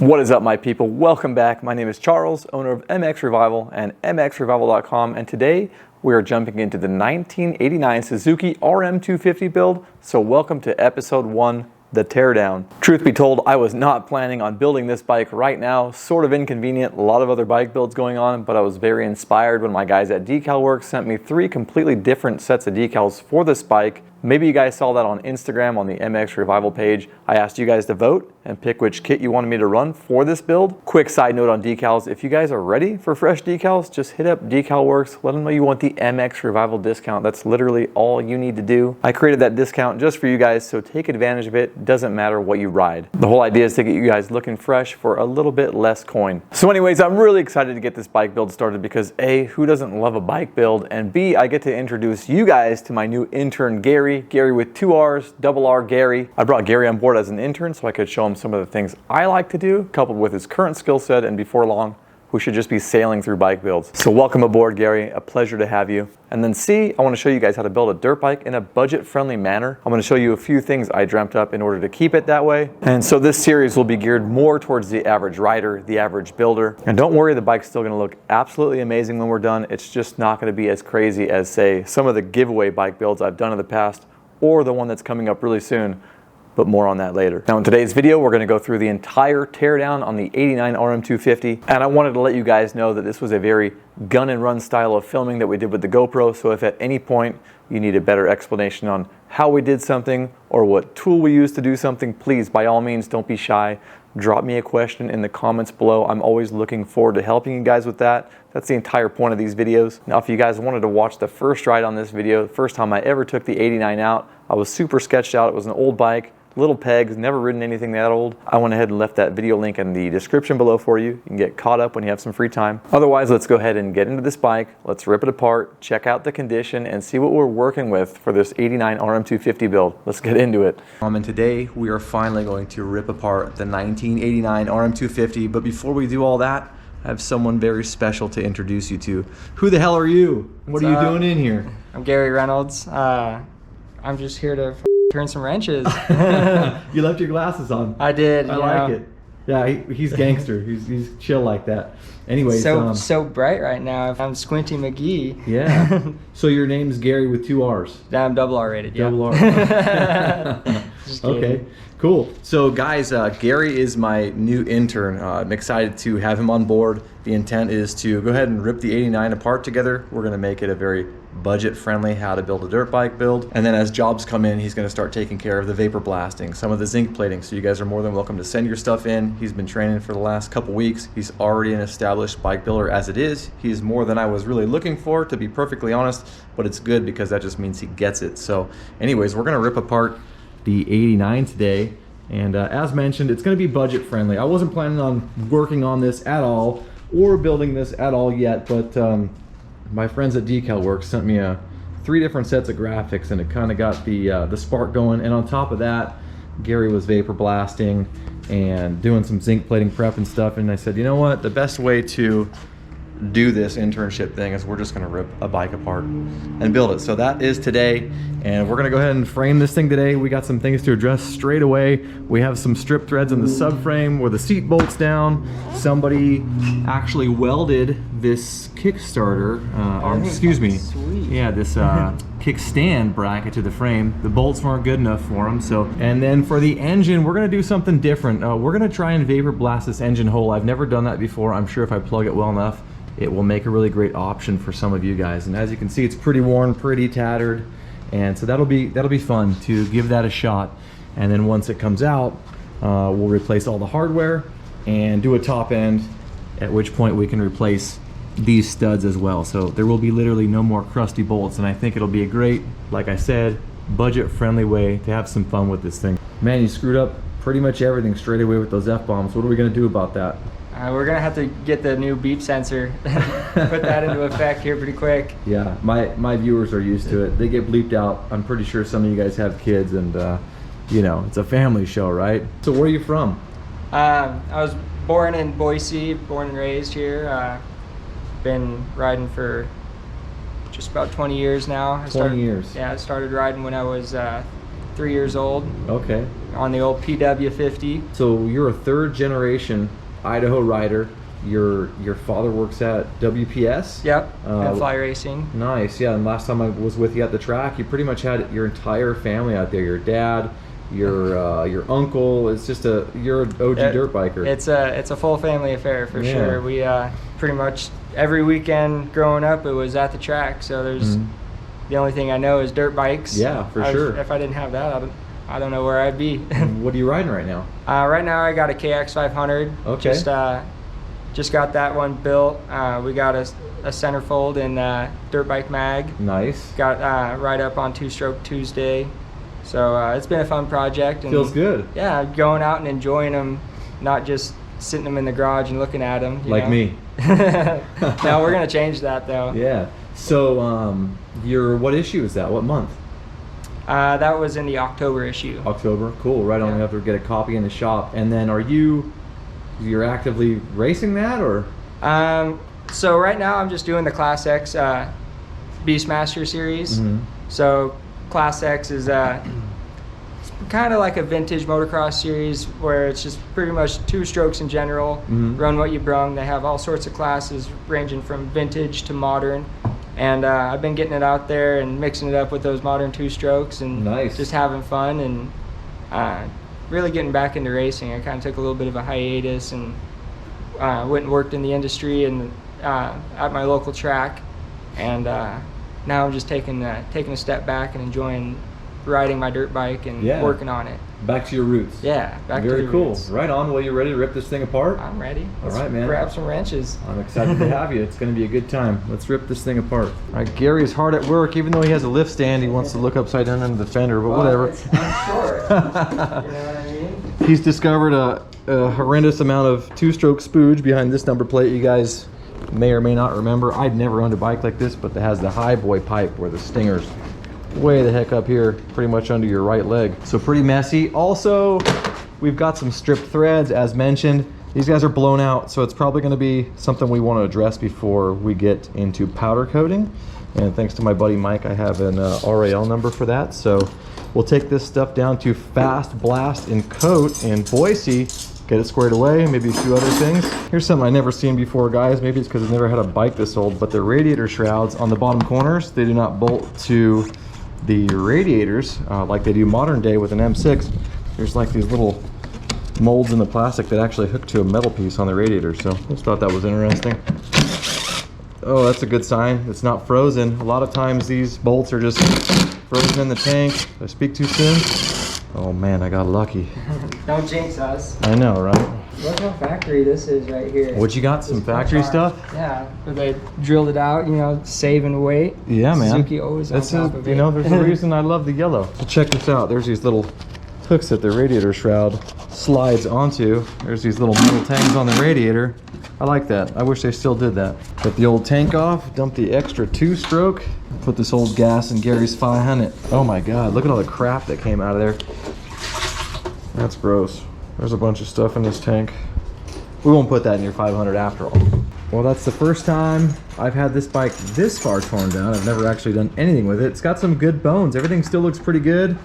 What is up, my people? Welcome back. My name is Charles, owner of mXrevival and mXrevival.com, and today we are jumping into the 1989 Suzuki RM250 build. So welcome to episode 1, the teardown. Truth be told, I was not planning on building this bike right now. Sort of inconvenient, a lot of other bike builds going on, but I was very inspired when my guys at Decal Works sent me 3 completely different sets of decals for this bike. Maybe you guys saw that on Instagram on the mXrevival page. I asked you guys to vote and pick which kit you wanted me to run for this build. Quick side note on decals, if you guys are ready for fresh decals, just hit up Decal Works, let them know you want the mXrevival discount. That's literally all you need to do. I created that discount just for you guys, so take advantage of it. Doesn't matter what you ride. The whole idea is to get you guys looking fresh for a little bit less coin. So anyways, I'm really excited to get this bike build started because A, who doesn't love a bike build? And B, I get to introduce you guys to my new intern, Garry with 2 R's, double R, Garry. I brought Garry on board as an intern so I could show him some of the things I like to do, coupled with his current skill set, and before long, we should just be sailing through bike builds. So welcome aboard, Garry. A pleasure to have you. And then C, I want to show you guys how to build a dirt bike in a budget-friendly manner. I'm going to show you a few things I dreamt up in order to keep it that way. And so this series will be geared more towards the average rider, the average builder. And don't worry, the bike's still going to look absolutely amazing when we're done. It's just not going to be as crazy as, say, some of the giveaway bike builds I've done in the past, or the one that's coming up really soon, but more on that later. Now in today's video, we're gonna go through the entire teardown on the 89 RM250, and I wanted to let you guys know that this was a very gun and run style of filming that we did with the GoPro, so if at any point you need a better explanation on how we did something or what tool we used to do something, please, by all means, don't be shy. Drop me a question in the comments below. I'm always looking forward to helping you guys with that. That's the entire point of these videos. Now, if you guys wanted to watch the first ride on this video, the first time I ever took the 89 out, I was super sketched out. It was an old bike, little pegs, never ridden anything that old. I went ahead and left that video link in the description below for you. You can get caught up when you have some free time. Otherwise, let's go ahead and get into this bike. Let's rip it apart, check out the condition, and see what we're working with for this 89 RM250 build. Let's get into it. And today we are finally going to rip apart the 1989 RM250. But before we do all that, I have someone very special to introduce you to. Who the hell are you? What are you doing in here? I'm Garry Reynolds. I'm just here to turn some wrenches. You left your glasses on. I did. I like it. Yeah, he's gangster. he's chill like that. Anyways, so bright right now. I'm Squinty McGee. Yeah. So your name's Garry with 2 R's. Yeah, I'm double R rated. Yeah. Double R. Okay. Cool. So guys, Garry is my new intern. I'm excited to have him on board. The intent is to go ahead and rip the 89 apart together. We're going to make it a very budget-friendly how to build a dirt bike build. And then as jobs come in, he's going to start taking care of the vapor blasting, some of the zinc plating. So you guys are more than welcome to send your stuff in. He's been training for the last couple weeks. He's already an established bike builder as it is. He's more than I was really looking for, to be perfectly honest, but it's good because that just means he gets it. So anyways, we're going to rip apart the 89 today, and as mentioned, it's going to be budget friendly. I wasn't planning on working on this at all or building this at all yet, but my friends at Decal Works sent me 3 different sets of graphics, and it kind of got the spark going. And on top of that, Garry was vapor blasting and doing some zinc plating prep and stuff, and I said, you know what, the best way to do this internship thing is we're just going to rip a bike apart and build it. So that is today, and we're going to go ahead and frame this thing today. We got some things to address straight away. We have some strip threads in the subframe where the seat bolts down. Somebody actually welded this Kickstarter, excuse me, yeah, this kickstand bracket to the frame. The bolts weren't good enough for them. So, and then for the engine, we're going to do something different. We're going to try and vapor blast this engine hole. I've never done that before. I'm sure if I plug it well enough, it will make a really great option for some of you guys. And as you can see, it's pretty worn, pretty tattered, and so that'll be fun to give that a shot. And then once it comes out, we'll replace all the hardware and do a top end, at which point we can replace these studs as well. So there will be literally no more crusty bolts, and I think it'll be a great, like I said, budget-friendly way to have some fun with this thing. Man, you screwed up pretty much everything straight away with those F-bombs. What are we gonna do about that? We're gonna have to get the new beep sensor, put that into effect here pretty quick. Yeah, my viewers are used to it. They get bleeped out. I'm pretty sure some of you guys have kids, and you know, it's a family show, right? So where are you from? I was born in Boise, born and raised here. Been riding for just about 20 years now. 20 years. Yeah, I started riding when I was 3 years old. Okay. on the old PW50. So you're a third generation Idaho rider. Your father works at WPS? Yep, and Fly Racing. Nice, yeah. And last time I was with you at the track, you pretty much had your entire family out there. Your dad, your uncle. It's just you're an OG dirt biker. It's a full family affair for sure. We pretty much every weekend growing up, it was at the track. So there's the only thing I know is dirt bikes. Yeah, for sure. If I didn't have that, I don't know where I'd be. What are you riding right now? Right now I got a KX500. Okay. Just got that one built. We got a centerfold in Dirt Bike Mag. Nice. Got right up on Two Stroke Tuesday. So it's been a fun project. And feels good. Yeah, going out and enjoying them, not just sitting them in the garage and looking at them. Like me. No, we're gonna change that though. Yeah. So what issue is that? What month? That was in the October issue. October. Cool. Right on. Yeah. We have to get a copy in the shop. And then you're actively racing that, or? So right now I'm just doing the Class X Beastmaster series. So Class X is kind of like a vintage motocross series where it's just pretty much two strokes in general. Run what you brung. They have all sorts of classes ranging from vintage to modern. And I've been getting it out there and mixing it up with those modern two strokes and just having fun and really getting back into racing. I kind of took a little bit of a hiatus and went and worked in the industry and at my local track. And now I'm just taking a step back and enjoying riding my dirt bike and working on it. Back to your roots. Yeah, back to Very the cool. roots. Right on. Well, you ready to rip this thing apart? I'm ready. Let's all right, man. grab some wrenches. I'm excited to have you. It's going to be a good time. Let's rip this thing apart. All right, Gary's hard at work. Even though he has a lift stand, he wants to look upside down into the fender, but whatever. I'm short. You know what I mean? He's discovered a horrendous amount of two-stroke spooge behind this number plate. You guys may or may not remember. I'd never owned a bike like this, but it has the high boy pipe where the stinger's way the heck up here, pretty much under your right leg. So pretty messy. Also, we've got some stripped threads, as mentioned. These guys are blown out, so it's probably going to be something we want to address before we get into powder coating. And thanks to my buddy Mike, I have an RAL number for that. So we'll take this stuff down to Fast Blast and Coat in Boise, get it squared away, maybe a few other things. Here's something I've never seen before, guys. Maybe it's because I've never had a bike this old, but the radiator shrouds on the bottom corners, they do not bolt to the radiators like they do modern day with an M6. There's like these little molds in the plastic that actually hook to a metal piece on the radiator, so just thought that was interesting. Oh, that's a good sign. It's not frozen. A lot of times these bolts are just frozen in the tank. Did I speak too soon? Oh man, I got lucky. Don't jinx us. I know, right? Look how factory this is right here. What you got? Some factory stuff? Yeah, where they drilled it out, you know, saving weight. Yeah, man. Suzuki always on top of it. You know, there's a reason I love the yellow. So check this out. There's these little hooks that the radiator shroud slides onto. There's these little metal tangs on the radiator. I like that. I wish they still did that. Get the old tank off, dump the extra two-stroke, put this old gas in Garry's 500. Oh my God, look at all the crap that came out of there. That's gross. There's a bunch of stuff in this tank. We won't put that in your 500 after all. Well, that's the first time I've had this bike this far torn down. I've never actually done anything with it. It's got some good bones. Everything still looks pretty good.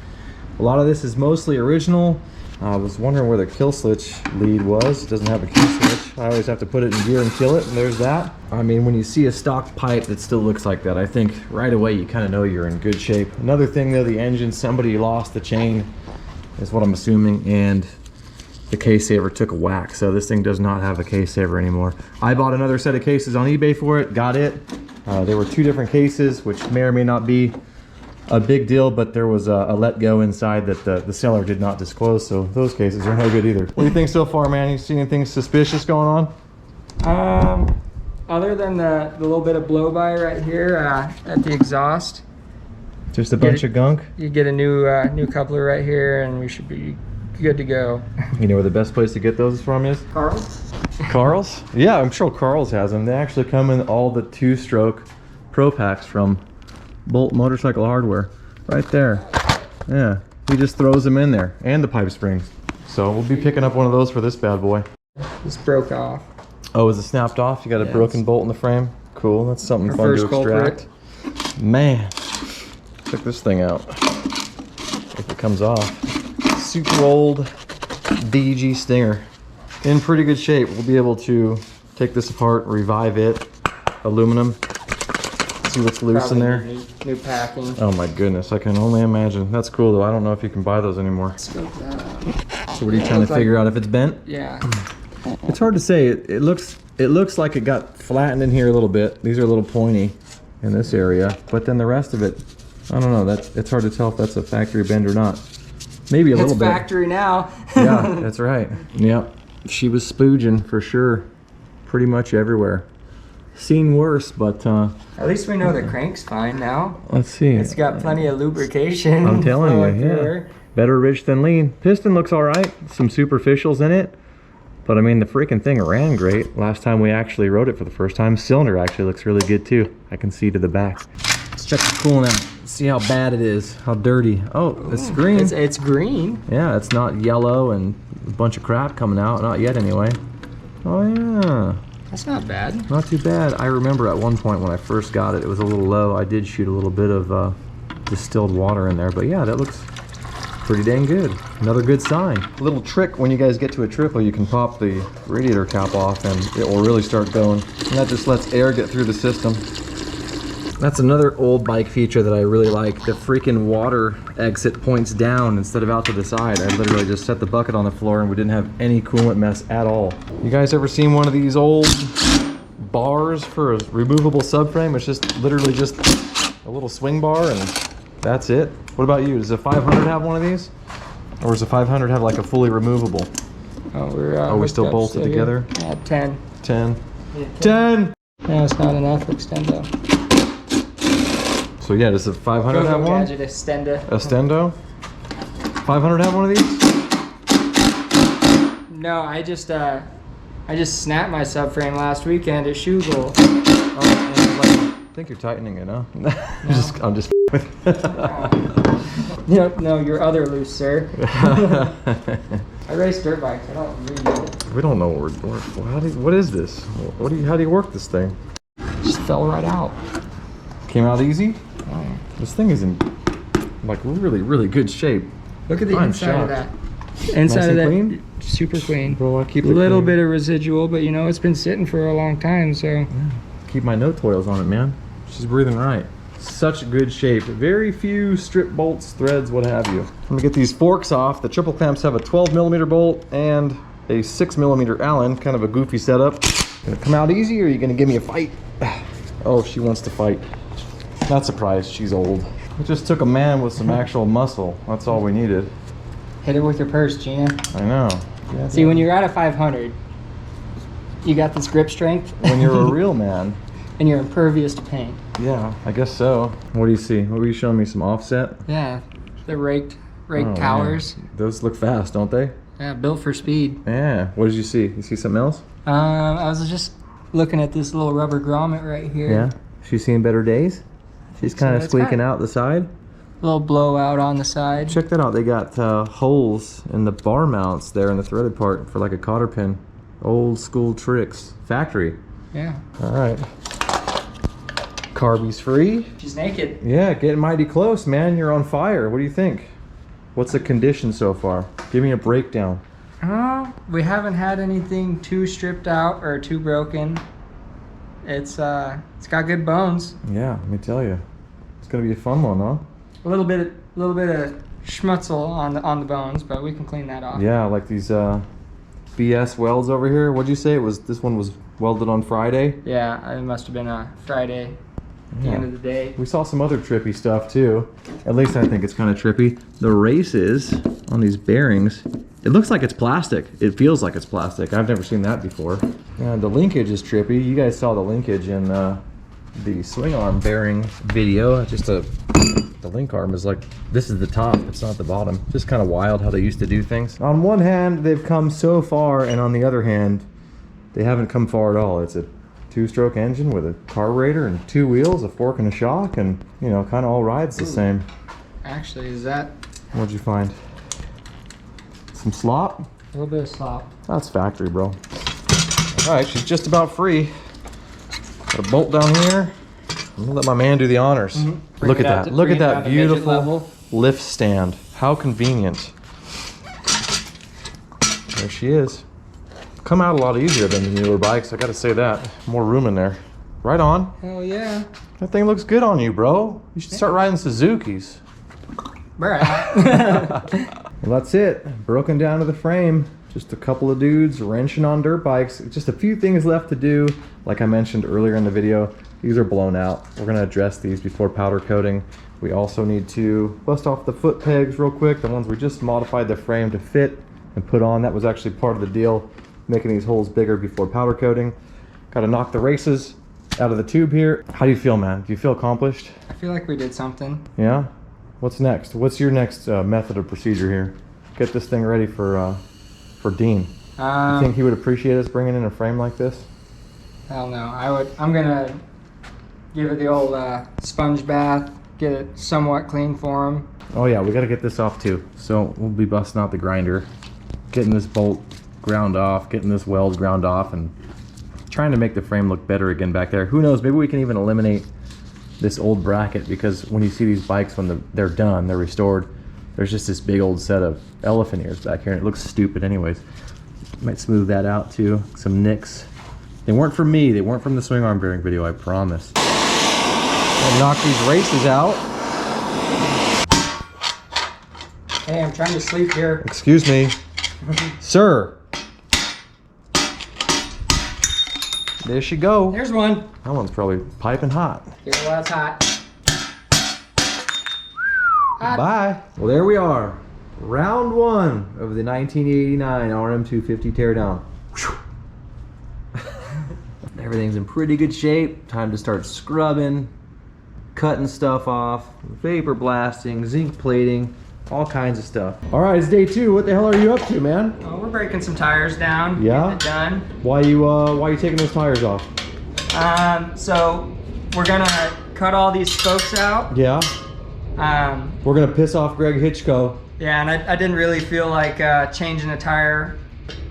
A lot of this is mostly original. I was wondering where the kill switch lead was. It doesn't have a kill switch. I always have to put it in gear and kill it, and there's that. I mean, when you see a stock pipe that still looks like that, I think right away you kind of know you're in good shape. Another thing though, the engine, somebody lost the chain, is what I'm assuming, and the case saver took a whack, so this thing does not have a case saver anymore. I bought another set of cases on eBay for it, got it. There were two different cases, which may or may not be a big deal, but there was a let go inside that the seller did not disclose, so those cases are no good either. What do you think so far, man? You see anything suspicious going on? Other than the little bit of blow by right here at the exhaust. Just a bunch of gunk? You get a new coupler right here and we should be good to go. You know where the best place to get those from is? Carl's? Carl's? Yeah, I'm sure Carl's has them. They actually come in all the two-stroke Pro Packs from Bolt Motorcycle Hardware. Right there. Yeah, he just throws them in there. And the pipe springs. So we'll be picking up one of those for this bad boy. This broke off. Oh, is it snapped off? You got a broken bolt in the frame? Cool, that's something fun to extract. Man, check this thing out. If it comes off. super old DG Stinger. In pretty good shape. We'll be able to take this apart, revive it, aluminum, see what's loose in there. New packing. Oh my goodness, I can only imagine. That's cool though. I don't know if you can buy those anymore. Scope that out. So what are you trying to figure out if it's bent? Yeah. It's hard to say. It looks like it got flattened in here a little bit. These are a little pointy in this area, but then the rest of it, I don't know. It's hard to tell if that's a factory bend or not. Maybe a little bit. It's factory now. Yeah, that's right. Yep. She was spooging for sure. Pretty much everywhere. Seen worse, but at least we know the crank's fine now. Let's see. It's got plenty of lubrication. I'm telling you, yeah. Better rich than lean. Piston looks all right. Some superficials in it. But I mean, the freaking thing ran great. Last time we actually rode it for the first time. Cylinder actually looks really good too. I can see to the back. Let's check the coolant out. See how bad it is. How dirty. Oh, it's green. It's green. Yeah, it's not yellow and a bunch of crap coming out. Not yet anyway. Oh yeah. That's not bad. Not too bad. I remember at one point when I first got it, it was a little low. I did shoot a little bit of distilled water in there. But yeah, that looks pretty dang good. Another good sign. A little trick when you guys get to a triple, you can pop the radiator cap off and it will really start going. And that just lets air get through the system. That's another old bike feature that I really like. The freaking water exit points down instead of out to the side. I literally just set the bucket on the floor and we didn't have any coolant mess at all. You guys ever seen one of these old bars for a removable subframe? It's just literally just a little swing bar and that's it. What about you? Does a 500 have one of these? Or does a 500 have like a fully removable? Oh, we're Are we still bolted together? Yeah, 10. 10. Yeah, 10! No, it's not enough extendo. So yeah, does a 500 have one? Gadget extendo. A stendo? 500 have one of these? No, I just snapped my subframe last weekend at Shoe Goal. Oh, I think you're tightening it, huh? No. I'm just No, your other loose, sir. I race dirt bikes. I don't read. We don't know what we're doing. What is this? How do you work this thing? Just fell right out. Came out easy? Oh. This thing is in like really, really good shape. Look at the inside of that. Inside nice of that, clean? super clean. Bro, I keep a little bit of residual, but you know it's been sitting for a long time, so. Yeah. Keep my no toils on it, man. She's breathing right. Such good shape. Very few strip bolts, threads, what have you. Let me get these forks off. The triple clamps have a 12mm bolt and a 6mm Allen, kind of a goofy setup. Gonna come out easy, or are you gonna give me a fight? Oh, she wants to fight. Not surprised, she's old. It just took a man with some actual muscle. That's all we needed. Hit it with your purse, Gina. I know. Yeah, see, when you're at a 500, you got this grip strength. When you're a real man. And you're impervious to pain. Yeah, I guess so. What do you see? What were you showing me? Some offset? Yeah, the raked towers. Man. Those look fast, don't they? Yeah, built for speed. Yeah. What did you see? You see something else? I was just looking at this little rubber grommet right here. Yeah. She's seen better days? She's kind of squeaking out the side? A little blowout on the side. Check that out. They got holes in the bar mounts there in the threaded part for like a cotter pin. Old school tricks. Factory. Yeah. All right. Carby's free. She's naked. Yeah, getting mighty close, man. You're on fire. What do you think? What's the condition so far? Give me a breakdown. We haven't had anything too stripped out or too broken. It's got good bones. Yeah, let me tell you. It's gonna be a fun one, huh? A little bit of schmutzel on the bones, but we can clean that off. Yeah, like these BS welds over here. What'd you say? This one was welded on Friday? Yeah, it must have been a Friday at the end of the day. We saw some other trippy stuff too. At least I think it's kind of trippy. The races on these bearings, it looks like it's plastic. It feels like it's plastic. I've never seen that before. And the linkage is trippy. You guys saw the linkage in the swing arm bearing video. The link arm is like, this is the top, it's not the bottom. Just kind of wild how they used to do things. On one hand, they've come so far, and on the other hand, they haven't come far at all. It's a two-stroke engine with a carburetor and two wheels, a fork and a shock, and you know, kind of all rides the same. Actually, is that? What'd you find? Some slop? A little bit of slop. That's factory, bro. All right, she's just about free. Got a bolt down here. I'm gonna let my man do the honors. Look at that. Look at that beautiful lift stand. How convenient. There she is. Come out a lot easier than the newer bikes, I gotta say that. More room in there. Right on. Hell yeah. That thing looks good on you, bro. You should start riding Suzukis. Bruh. Well, that's it. Broken down to the frame. Just a couple of dudes wrenching on dirt bikes. Just a few things left to do. Like I mentioned earlier in the video, these are blown out. We're gonna address these before powder coating. We also need to bust off the foot pegs real quick. The ones we just modified the frame to fit and put on. That was actually part of the deal, making these holes bigger before powder coating. Gotta knock the races out of the tube here. How do you feel, man? Do you feel accomplished? I feel like we did something. Yeah? What's next? What's your next method of procedure here? Get this thing ready for Dean. You think he would appreciate us bringing in a frame like this? Hell no. I'm gonna give it the old sponge bath, get it somewhat clean for him. Oh yeah, we gotta get this off too. So we'll be busting out the grinder, getting this bolt ground off, getting this weld ground off, and trying to make the frame look better again back there. Who knows, maybe we can even eliminate this old bracket, because when you see these bikes when they're done, they're restored, there's just this big old set of elephant ears back here and it looks stupid anyways. Might smooth that out too. Some nicks. They weren't from me, they weren't from the swing arm bearing video, I promise. I'll knock these races out. Hey, I'm trying to sleep here. Excuse me. Sir. There she go. There's one. That one's probably piping hot. Here, well, it's hot. Hot. Bye. Well, there we are. Round one of the 1989 RM250 teardown. Everything's in pretty good shape. Time to start scrubbing, cutting stuff off, vapor blasting, zinc plating, all kinds of stuff. All right, it's day two. What the hell are you up to, man? Oh, we're breaking some tires down. Yeah? Getting it done. Why you taking those tires off? So we're gonna cut all these spokes out. Yeah. We're gonna piss off Greg Hitchko. Yeah, and I didn't really feel like changing a tire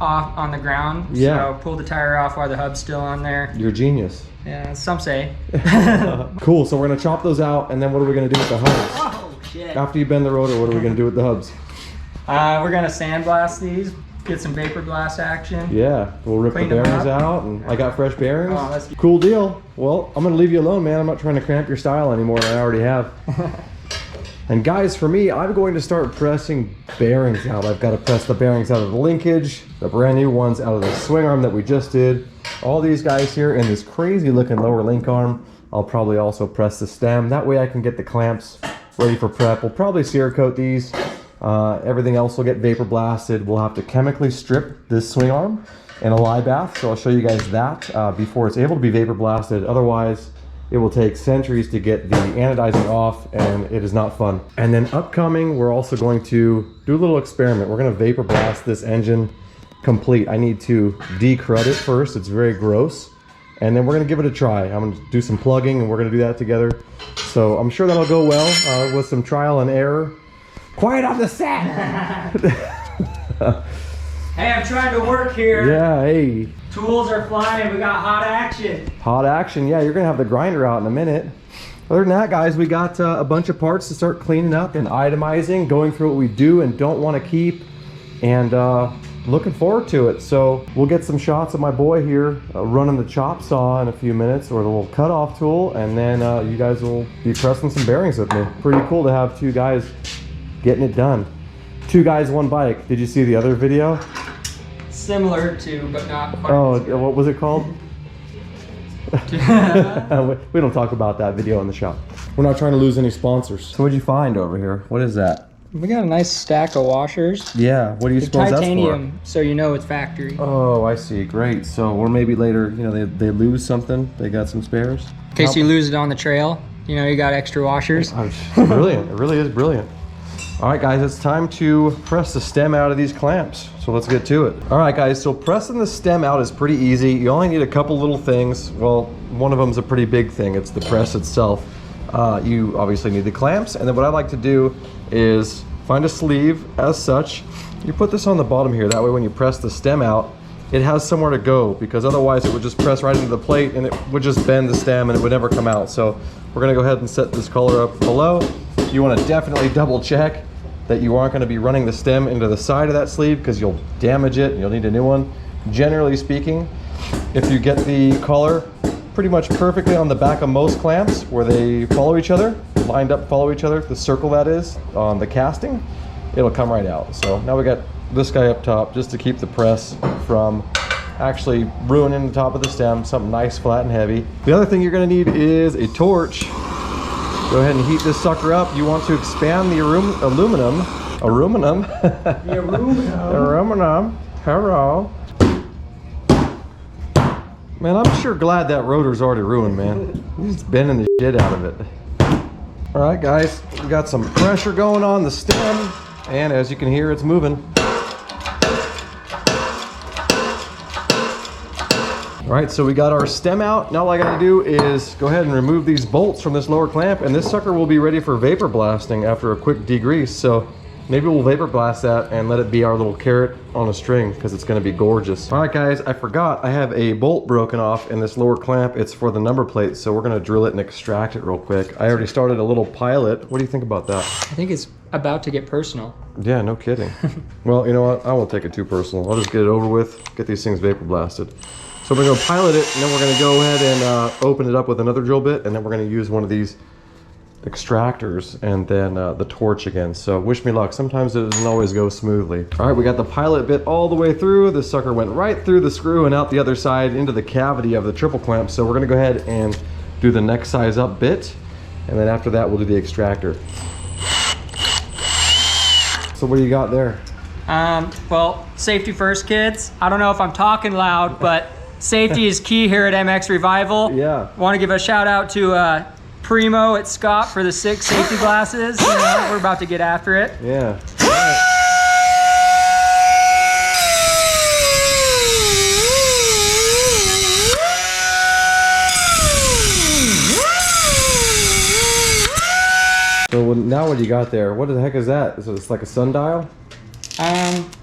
off on the ground. Yeah. So pulled the tire off while the hub's still on there. You're a genius. Yeah, some say. Cool, so we're gonna chop those out, and then what are we gonna do with the hubs? Oh, shit. After you bend the rotor, what are we gonna do with the hubs? We're gonna sandblast these, get some vapor blast action. Yeah, we'll rip Clean the them bearings up. out, and I got fresh bearings. Oh, that's cool deal. Well, I'm gonna leave you alone, man. I'm not trying to cramp your style anymore than I already have. And guys, for me, I'm going to start pressing bearings out. I've got to press the bearings out of the linkage, the brand new ones out of the swing arm that we just did. All these guys here in this crazy looking lower link arm. I'll probably also press the stem. That way I can get the clamps ready for prep. We'll probably sear coat these. Everything else will get vapor blasted. We'll have to chemically strip this swing arm in a lye bath. So I'll show you guys that before it's able to be vapor blasted. Otherwise, it will take centuries to get the anodizing off, and it is not fun. And then upcoming, we're also going to do a little experiment. We're gonna vapor blast this engine complete. I need to decrud it first. It's very gross. And then we're gonna give it a try. I'm gonna do some plugging, and we're gonna do that together. So I'm sure that'll go well with some trial and error. Quiet on the set! Hey, I'm trying to work here. Yeah, hey. Tools are flying. We got hot action. Hot action, yeah, you're gonna have the grinder out in a minute. Other than that, guys, we got a bunch of parts to start cleaning up and itemizing, going through what we do and don't want to keep, and looking forward to it. So we'll get some shots of my boy here running the chop saw in a few minutes, or the little cutoff tool, and then you guys will be pressing some bearings with me. Pretty cool to have two guys getting it done. Two guys, one bike. Did you see the other video? Similar to, but not quite. Oh, what was it called? We don't talk about that video in the shop. We're not trying to lose any sponsors. So what'd you find over here? What is that? We got a nice stack of washers. Yeah, what do you suppose Titanium, that's so you know it's factory. for? Oh, I see. Great. So, or maybe later, you know, they lose something. They got some spares. In case you lose it on the trail, you know, you got extra washers. Brilliant. It really is brilliant. All right, guys, it's time to press the stem out of these clamps. So let's get to it. All right, guys, so pressing the stem out is pretty easy. You only need a couple little things. Well, one of them is a pretty big thing. It's the press itself. You obviously need the clamps. And then what I like to do is find a sleeve as such. You put this on the bottom here. That way when you press the stem out, it has somewhere to go, because otherwise it would just press right into the plate and it would just bend the stem and it would never come out. So we're gonna go ahead and set this collar up below. You wanna definitely double check that you aren't going to be running the stem into the side of that sleeve because you'll damage it and you'll need a new one. Generally speaking, if you get the collar pretty much perfectly on the back of most clamps where they follow each other, lined up follow each other, the circle that is on the casting, it'll come right out. So now we got this guy up top just to keep the press from actually ruining the top of the stem, something nice, flat, and heavy. The other thing you're going to need is a torch. Go ahead and heat this sucker up. You want to expand the aluminum. Hello. Man, I'm sure glad that rotor's already ruined, man. He's bending the shit out of it. All right, guys, we got some pressure going on the stem, and as you can hear, it's moving. All right, so we got our stem out. Now all I gotta do is go ahead and remove these bolts from this lower clamp, and this sucker will be ready for vapor blasting after a quick degrease. So maybe we'll vapor blast that and let it be our little carrot on a string because it's gonna be gorgeous. All right, guys, I forgot I have a bolt broken off in this lower clamp. It's for the number plate, so we're gonna drill it and extract it real quick. I already started a little pilot. What do you think about that? I think it's about to get personal. Yeah, no kidding. Well, you know what? I won't take it too personal. I'll just get it over with, get these things vapor blasted. So we're going to pilot it, and then we're going to go ahead and open it up with another drill bit, and then we're going to use one of these extractors and then the torch again. So wish me luck. Sometimes it doesn't always go smoothly. All right, we got the pilot bit all the way through. This sucker went right through the screw and out the other side into the cavity of the triple clamp. So we're going to go ahead and do the next size up bit, and then after that we'll do the extractor. So what do you got there? Well, safety first, kids. I don't know if I'm talking loud, but safety is key here at mXrevival. Yeah. Want to give a shout out to Primo at Scott for the 6 safety glasses. You know, we're about to get after it. Yeah. So now what do you got there? What the heck is that? Is it like a sundial?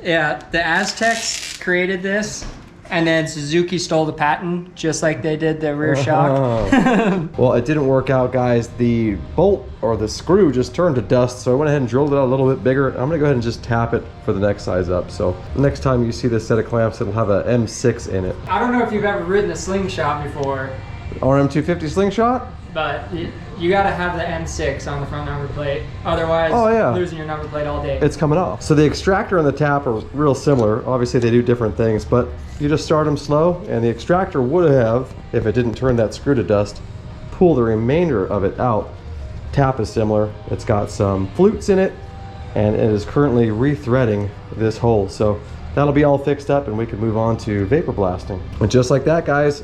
Yeah, the Aztecs created this, and then Suzuki stole the patent, just like they did the rear shock. Well, it didn't work out, guys. The bolt or the screw just turned to dust, so I went ahead and drilled it out a little bit bigger. I'm gonna go ahead and just tap it for the next size up. So next time you see this set of clamps, it'll have a M6 in it. I don't know if you've ever ridden a slingshot before. RM250 slingshot? But you gotta have the M6 on the front number plate. Otherwise, losing your number plate all day. It's coming off. So the extractor and the tap are real similar. Obviously they do different things, but you just start them slow, and the extractor would have, if it didn't turn that screw to dust, pull the remainder of it out. Tap is similar. It's got some flutes in it, and it is currently rethreading this hole. So that'll be all fixed up, and we can move on to vapor blasting. And just like that, guys,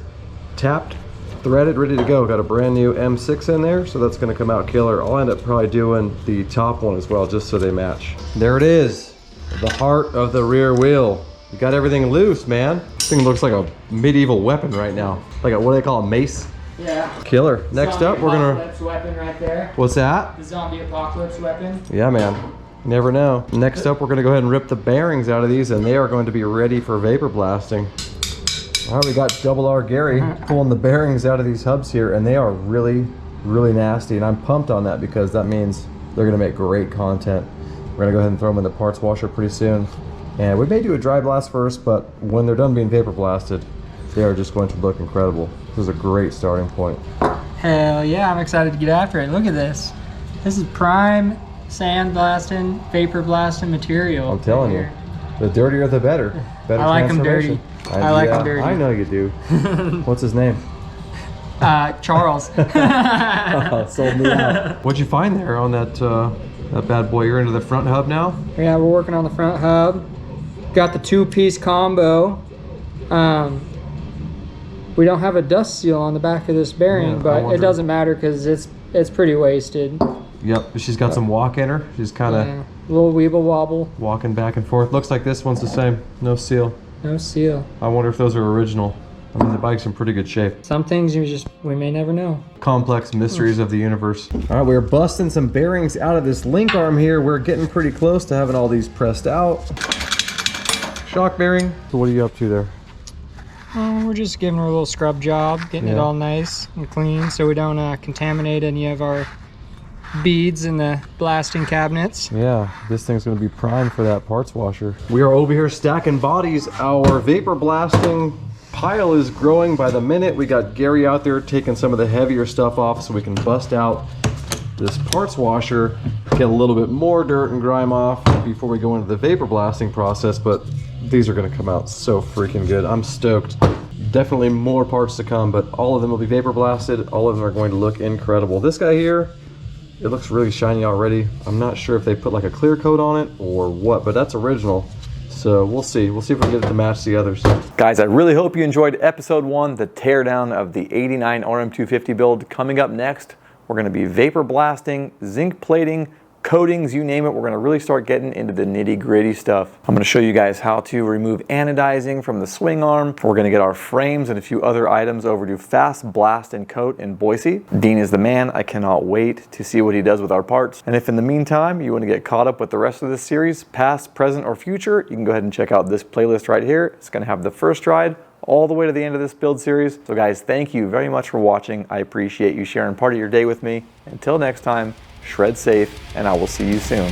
tapped, threaded, ready to go. Got a brand new M6 in there, so that's gonna come out killer. I'll end up probably doing the top one as well, just so they match. There it is, the heart of the rear wheel. You got everything loose, man. This thing looks like a medieval weapon right now. Like a, what do they call it, mace? Yeah. Killer. Next up, we're gonna... Apocalypse weapon right there. What's that? The zombie apocalypse weapon. Yeah, man. Never know. Next up, we're gonna go ahead and rip the bearings out of these, and they are going to be ready for vapor blasting. All right, we got Double R Garry pulling the bearings out of these hubs here, and they are really, really nasty. And I'm pumped on that because that means they're gonna make great content. We're gonna go ahead and throw them in the parts washer pretty soon. And we may do a dry blast first, but when they're done being vapor blasted, they are just going to look incredible. This is a great starting point. Hell yeah, I'm excited to get after it. Look at this. This is prime sand blasting, vapor blasting material. I'm telling you, the dirtier the better. Better I like them dirty. I like them dirty. I know you do. What's his name? Charles. Oh, sold me out. What'd you find there on that that bad boy? You're into the front hub now? Yeah, we're working on the front hub. Got the 2-piece combo. We don't have a dust seal on the back of this bearing, Yeah, but it doesn't matter because it's pretty wasted. Yep, she's got some walk in her. She's kind of a little weeble wobble. Walking back and forth. Looks like this one's the same. No seal. No seal. I wonder if those are original. I mean, the bike's in pretty good shape. Some things we may never know. Complex mysteries of the universe. All right, we're busting some bearings out of this link arm here. We're getting pretty close to having all these pressed out. Shock bearing. So what are you up to there? We're just giving her a little scrub job, getting it all nice and clean so we don't contaminate any of our beads in the blasting cabinets. Yeah, this thing's gonna be primed for that parts washer. We are over here stacking bodies. Our vapor blasting pile is growing by the minute. We got Gary out there taking some of the heavier stuff off so we can bust out this parts washer, get a little bit more dirt and grime off before we go into the vapor blasting process, but these are gonna come out so freaking good. I'm stoked. Definitely more parts to come, but all of them will be vapor blasted. All of them are going to look incredible. This guy here, it looks really shiny already. I'm not sure if they put like a clear coat on it or what, but that's original. So we'll see. We'll see if we can get it to match the others. Guys, I really hope you enjoyed episode 1, the teardown of the 89 RM250 build. Coming up next, we're going to be vapor blasting, zinc plating, coatings, you name it. We're going to really start getting into the nitty-gritty stuff. I'm going to show you guys how to remove anodizing from the swing arm. We're going to get our frames and a few other items over to Fast Blast and Coat in Boise. Dean is the man. I cannot wait to see what he does with our parts. And if in the meantime you want to get caught up with the rest of this series, past, present, or future, you can go ahead and check out this playlist right here. It's going to have the first ride all the way to the end of this build series. So guys, thank you very much for watching. I appreciate you sharing part of your day with me. Until next time, shred safe, and I will see you soon.